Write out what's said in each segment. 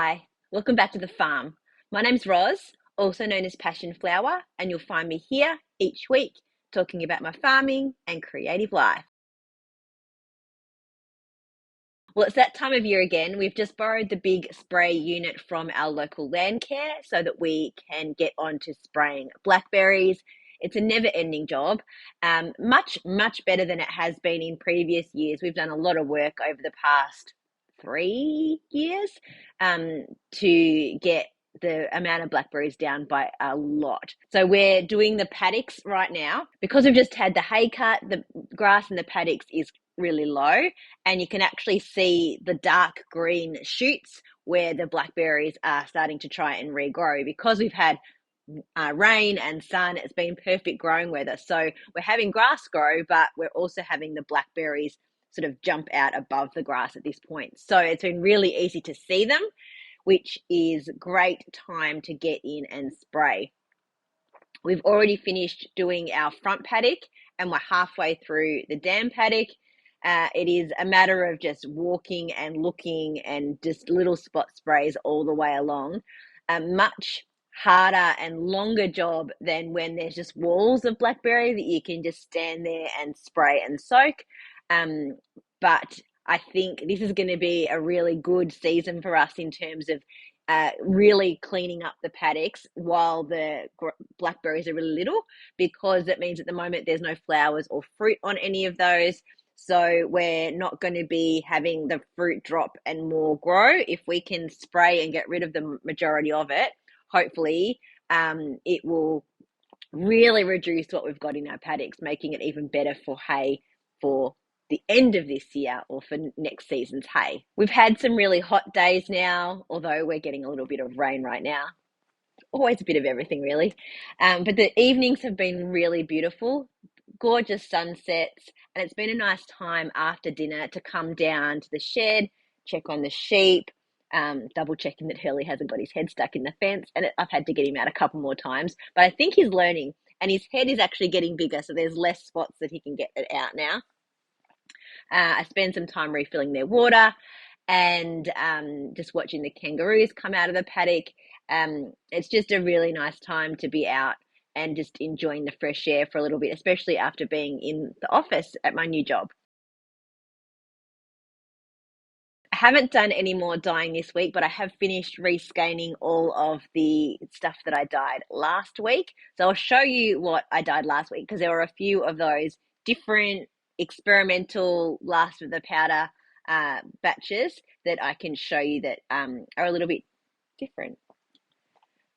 Hi, welcome back to the farm. My name's Roz, also known as Passion Flower, and you'll find me here each week talking about my farming and creative life. Well, it's that time of year again. We've just borrowed the big spray unit from our local land care so that we can get on to spraying blackberries. It's a never ending job, much better than it has been in previous years. We've done a lot of work over the past 3 years to get the amount of blackberries down by a lot. So we're doing the paddocks right now. Because we've just had the hay cut, the grass in the paddocks is really low, and you can actually see the dark green shoots where the blackberries are starting to try and regrow. Because we've had rain and sun, it's been perfect growing weather. So we're having grass grow, but we're also having the blackberries sort of jump out above the grass at this point. So it's been really easy to see them, which is great time to get in and spray. We've already finished doing our front paddock and we're halfway through the dam paddock. It is a matter of just walking and looking and just little spot sprays all the way along. A much harder and longer job than when there's just walls of blackberry that you can just stand there and spray and soak. But I think this is going to be a really good season for us in terms of really cleaning up the paddocks while the blackberries are really little, because it means at the moment there's no flowers or fruit on any of those. So we're not going to be having the fruit drop and more grow. If we can spray and get rid of the majority of it, hopefully it will really reduce what we've got in our paddocks, making it even better for hay for the end of this year or for next season's hay. We've had some really hot days now, although we're getting a little bit of rain right now. Always a bit of everything, really. But the evenings have been really beautiful, gorgeous sunsets, and it's been a nice time after dinner to come down to the shed, check on the sheep, double checking that Hurley hasn't got his head stuck in the fence. And I've had to get him out a couple more times, but I think he's learning, and his head is actually getting bigger, so there's less spots that he can get it out now. I spend some time refilling their water and just watching the kangaroos come out of the paddock. It's just a really nice time to be out and just enjoying the fresh air for a little bit, especially after being in the office at my new job. I haven't done any more dyeing this week, but I have finished rescanning all of the stuff that I dyed last week. So I'll show you what I dyed last week, because there were a few of those different experimental last of the powder batches that I can show you that are a little bit different.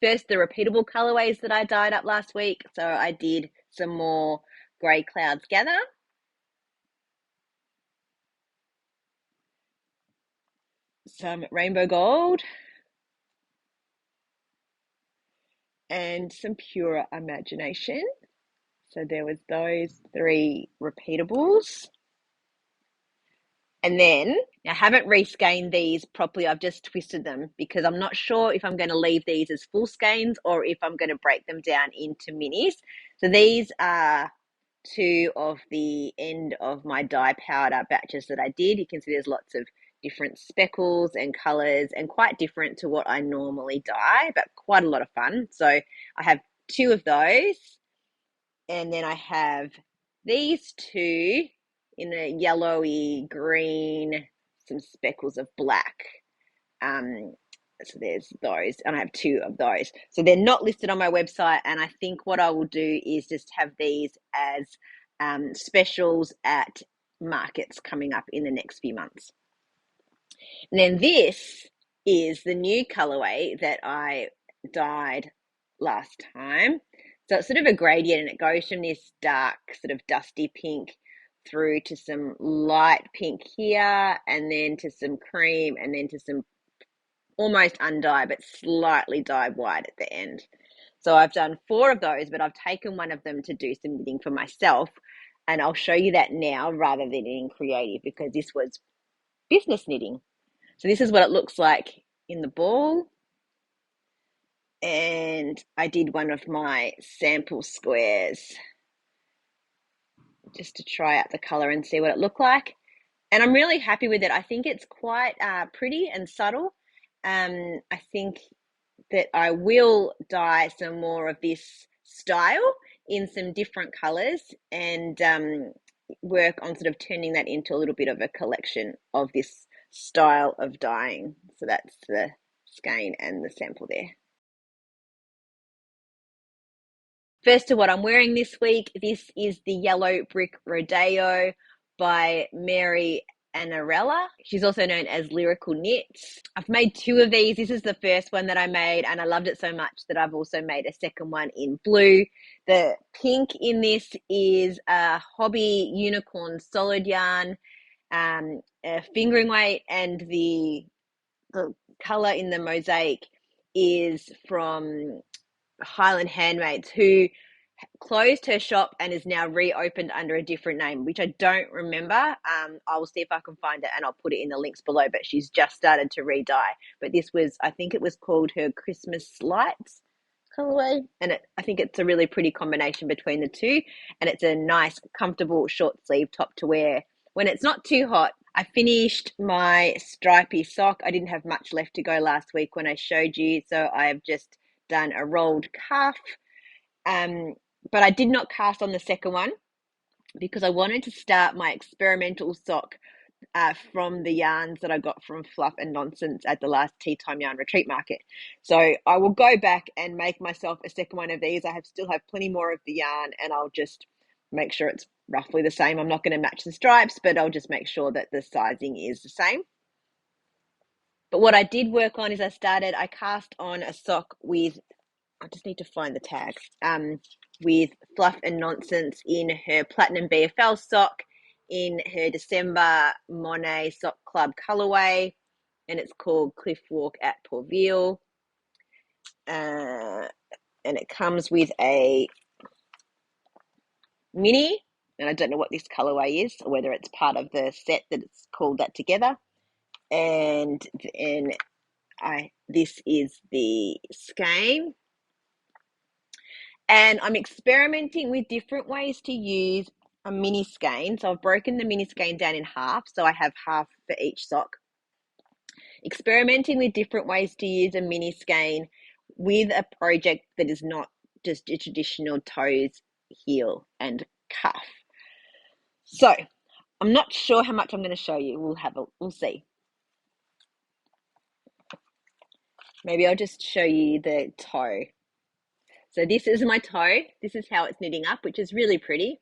First, the repeatable colorways that I dyed up last week. So I did some more Grey Clouds Gather, some Rainbow Gold, and some Pure Imagination. So there was those 3 repeatables. And then I haven't rescanned these properly. I've just twisted them because I'm not sure if I'm going to leave these as full skeins or if I'm going to break them down into minis. So these are 2 of the end of my dye powder batches that I did. You can see there's lots of different speckles and colors and quite different to what I normally dye, but quite a lot of fun. So I have 2 of those, and then I have these 2 in a yellowy green, some speckles of black. So there's those, and I have 2 of those. So they're not listed on my website, and I think what I will do is just have these as specials at markets coming up in the next few months. And then this is the new colorway that I dyed last time. So it's sort of a gradient, and it goes from this dark sort of dusty pink through to some light pink here, and then to some cream, and then to some almost undyed but slightly dyed white at the end. So I've done 4 of those, but I've taken one of them to do some knitting for myself, and I'll show you that now rather than in creative, because this was business knitting. So this is what it looks like in the ball. And I did one of my sample squares just to try out the colour and see what it looked like. And I'm really happy with it. I think it's quite pretty and subtle. I think that I will dye some more of this style in some different colors and work on sort of turning that into a little bit of a collection of this style of dyeing. So that's the skein and the sample there. First to what I'm wearing this week, this is the Yellow Brick Rodeo by Mary Anarella. She's also known as Lyrical Knits. I've made two of these. This is the first one that I made, and I loved it so much that I've also made a second one in blue. The pink in this is a Hobby Unicorn solid yarn, a fingering weight, and the color in the mosaic is from Highland Handmaids, who closed her shop and is now reopened under a different name, which I don't remember. I will see if I can find it and I'll put it in the links below, but she's just started to re-dye. But this was, I think it was called her Christmas Lights colorway, and I think it's a really pretty combination between the two, and it's a nice, comfortable short sleeve top to wear when it's not too hot. I finished my stripy sock. I didn't have much left to go last week when I showed you, so I have just done a rolled cuff. But I did not cast on the second one because I wanted to start my experimental sock from the yarns that I got from Fluff and Nonsense at the last Tea Time Yarn Retreat Market. So I will go back and make myself a second one of these. I still have plenty more of the yarn, and I'll just make sure it's roughly the same. I'm not going to match the stripes, but I'll just make sure that the sizing is the same. But what I did work on is I cast on a sock with, I just need to find the tag, with Fluff and Nonsense in her Platinum BFL sock, in her December Monet Sock Club colorway, and it's called Cliff Walk at Pourville. And it comes with a mini, and I don't know what this colorway is, or whether it's part of the set that it's called that together. And then this is the skein. And I'm experimenting with different ways to use a mini skein. So I've broken the mini skein down in half, so I have half for each sock. Experimenting with different ways to use a mini skein with a project that is not just a traditional toes, heel, and cuff. So I'm not sure how much I'm going to show you. We'll see. Maybe I'll just show you the toe. So this is my toe. This is how it's knitting up, which is really pretty.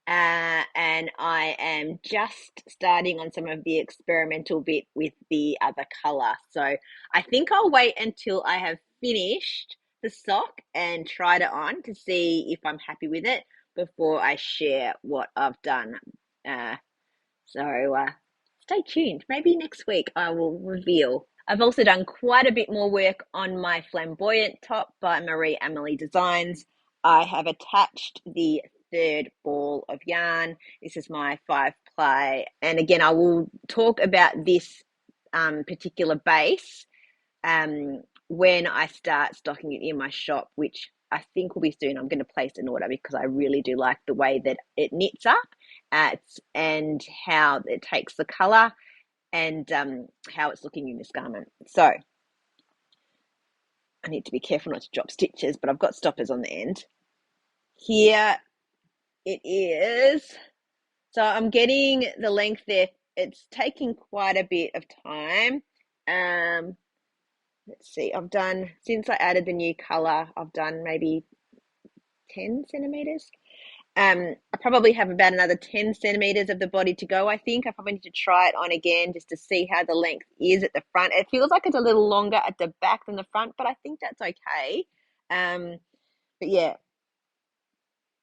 And I am just starting on some of the experimental bit with the other color. So I think I'll wait until I have finished the sock and tried it on to see if I'm happy with it before I share what I've done. So stay tuned. Maybe next week I will reveal. I've also done quite a bit more work on my flamboyant top by Marie Amelie Designs. I have attached the third ball of yarn. This is my 5-ply. And again, I will talk about this particular base when I start stocking it in my shop, which I think will be soon. I'm going to place an order because I really do like the way that it knits up and how it takes the color and how it's looking in this garment. So I need to be careful not to drop stitches, but I've got stoppers on the end. Here it is. So I'm getting the length there. It's taking quite a bit of time. Let's see, I've done, since I added the new color, I've done maybe 10 centimeters. I probably have about another 10 centimeters of the body to go, I think. I probably need to try it on again just to see how the length is at the front. It feels like it's a little longer at the back than the front, but I think that's okay. But yeah,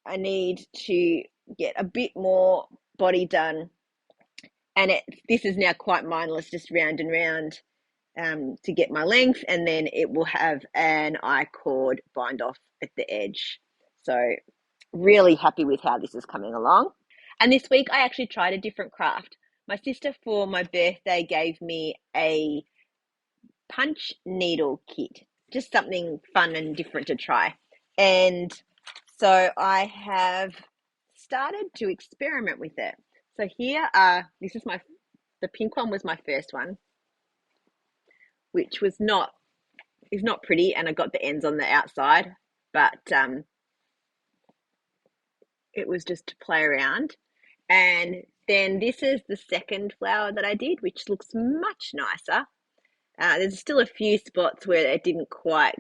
I need to get a bit more body done. And this is now quite mindless, just round and round to get my length. And then it will have an I-cord bind off at the edge. So really happy with how this is coming along. And this week I actually tried a different craft. My sister for my birthday gave me a punch needle kit, just something fun and different to try. And so I have started to experiment with it. So here the pink one was my first one, which is not pretty, and I got the ends on the outside, but it was just to play around. And then this is the second flower that I did, which looks much nicer. There's still a few spots where it didn't quite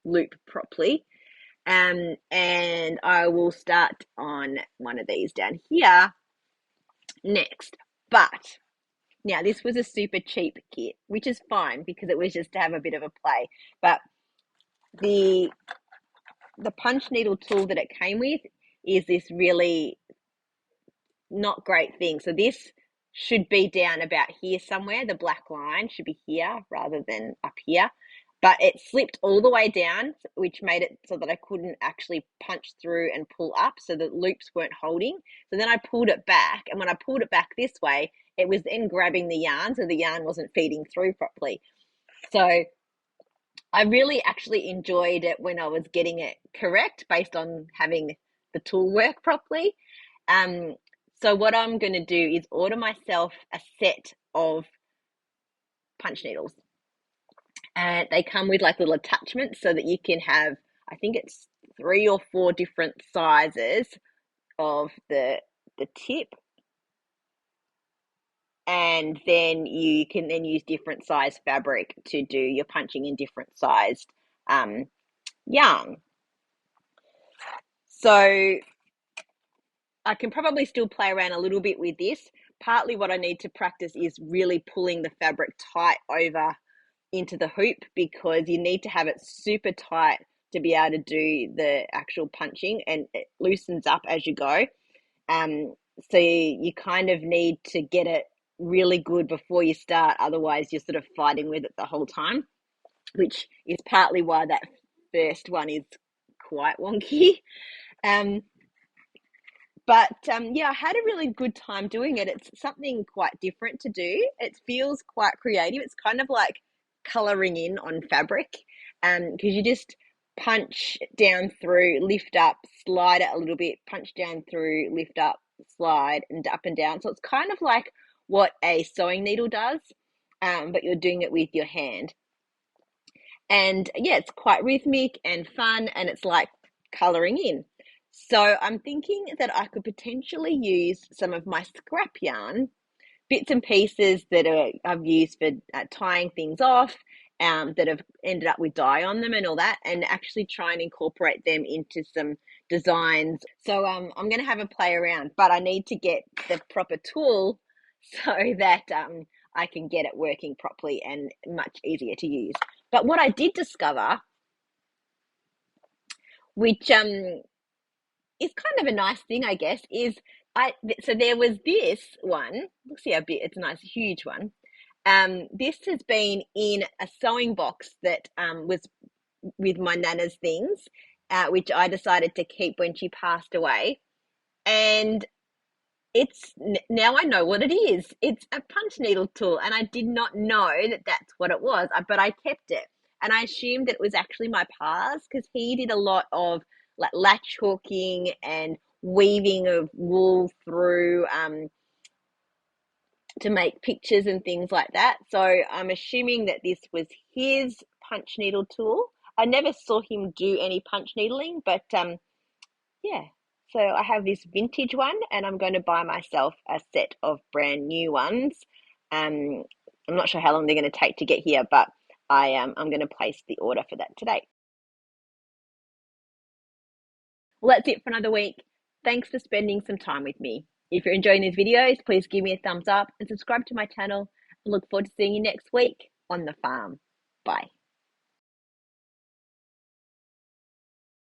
loop properly. And I will start on one of these down here next. But now this was a super cheap kit, which is fine because it was just to have a bit of a play. But the punch needle tool that it came with is this really not great thing. So this should be down about here somewhere. The black line should be here rather than up here. But it slipped all the way down, which made it so that I couldn't actually punch through and pull up, so the loops weren't holding. So then I pulled it back, and when I pulled it back this way, it was then grabbing the yarn, so the yarn wasn't feeding through properly. So I really actually enjoyed it when I was getting it correct based on having the tool work properly. So what I'm going to do is order myself a set of punch needles. And they come with like little attachments so that you can have, I think it's 3 or 4 different sizes of the tip. And then you can then use different size fabric to do your punching in different sized yarn. So I can probably still play around a little bit with this. Partly what I need to practice is really pulling the fabric tight over into the hoop, because you need to have it super tight to be able to do the actual punching, and it loosens up as you go. So you kind of need to get it really good before you start, otherwise you're sort of fighting with it the whole time, which is partly why that first one is quite wonky. But yeah, I had a really good time doing it. It's something quite different to do. It feels quite creative. It's kind of like colouring in on fabric, because you just punch down through, lift up, slide it a little bit, punch down through, lift up, slide, and up and down. So it's kind of like what a sewing needle does, but you're doing it with your hand. And yeah, it's quite rhythmic and fun, and it's like colouring in. So I'm thinking that I could potentially use some of my scrap yarn, bits and pieces that I've used for tying things off, that have ended up with dye on them and all that, and actually try and incorporate them into some designs. So I'm going to have a play around, but I need to get the proper tool so that I can get it working properly and much easier to use. But what I did discover, which is kind of a nice thing, I guess, is so there was this one. Look, see how big, it's a nice huge one. This has been in a sewing box that was with my nana's things, which I decided to keep when she passed away. And it's now I know what it is. It's a punch needle tool, and I did not know that that's what it was, but I kept it, and I assumed that it was actually my pa's, because he did a lot of like latch hooking and weaving of wool through to make pictures and things like that. So I'm assuming that this was his punch needle tool. I never saw him do any punch needling, but yeah. So I have this vintage one, and I'm going to buy myself a set of brand new ones. I'm not sure how long they're going to take to get here, but I'm going to place the order for that today. Well, that's it for another week. Thanks for spending some time with me. If you're enjoying these videos, please give me a thumbs up and subscribe to my channel. I look forward to seeing you next week on the farm. Bye.